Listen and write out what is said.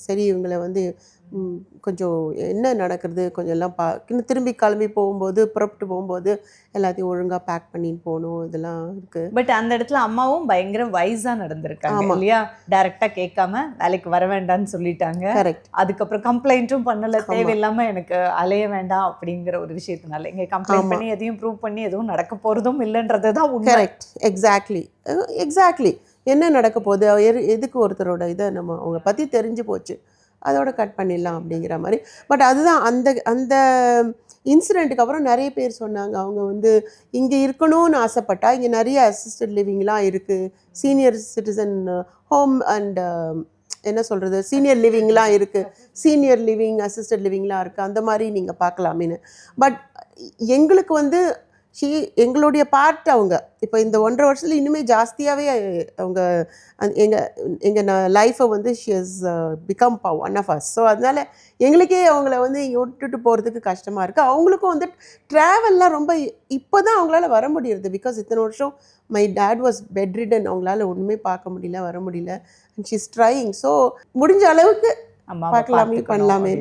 சரி இவங்களை வந்து கொஞ்சம் என்ன நடக்கிறது கொஞ்சம் எல்லாம் இன்னும் திரும்பி கிளம்பி போகும்போது புறப்பட்டு போகும்போது எல்லாத்தையும் ஒழுங்காக பேக் பண்ணிட்டு போகணும், இதெல்லாம் இருக்குது. பட் அந்த இடத்துல அம்மாவும் பயங்கர வைஸாக நடந்திருக்காங்க இல்லையா? டைரெக்டாக கேட்காம வேலைக்கு வர வேண்டாம்னு சொல்லிட்டாங்க. கரெக்ட். அதுக்கப்புறம் கம்ப்ளைண்ட்டும் பண்ணலை, தேவையில்லாமல் எனக்கு அலைய வேண்டாம் அப்படிங்கிற ஒரு விஷயத்தினால இங்கே கம்ப்ளைண்ட் பண்ணி எதையும் ப்ரூவ் பண்ணி எதுவும் நடக்க போகிறதும் இல்லைன்றது தான் உண்மை. கரெக்ட். எக்ஸாக்ட்லி என்ன நடக்க போகுது, எதுக்கு ஒருத்தரோட இதை நம்ம அவங்க பற்றி தெரிஞ்சு போச்சு, அதோட கட் பண்ணிடலாம் அப்படிங்கிற மாதிரி. பட் அதுதான் அந்த அந்த இன்சிடெண்ட்டுக்கு அப்புறம் நிறைய பேர் சொன்னாங்க அவங்க வந்து இங்கே இருக்கணும்னு ஆசைப்பட்டா இங்கே நிறைய அசிஸ்டட் லிவிங்லாம் இருக்குது, சீனியர் சிட்டிசன் ஹோம் அண்ட் என்ன சொல்கிறது சீனியர் லிவிங்லாம் இருக்குது, சீனியர் லிவிங் அசிஸ்டட் லிவிங்லாம் இருக்குது, அந்த மாதிரி நீங்கள் பார்க்கலாமேன்னு. பட் எங்களுக்கு வந்து எங்களுடைய பார்ட் அவங்க இப்போ இந்த 1.5 வருஷத்துல இனிமேல் ஜாஸ்தியாகவே அவங்க எங்கள் லைஃப்பை வந்து she has become one of us. So அதனால் எங்களுக்கே அவங்கள வந்து இங்கே விட்டுட்டு போகிறதுக்கு கஷ்டமாக இருக்குது. அவங்களுக்கும் வந்து ட்ராவல்லாம் ரொம்ப இப்போ தான் அவங்களால வர முடியுது. பிகாஸ் இத்தனை வருஷம் my dad was bedridden, அவங்களால ஒன்றுமே பார்க்க முடியல, வர முடியல. And she is trying. So முடிஞ்ச அளவுக்கு பார்க்கலாமே பண்ணலாமே.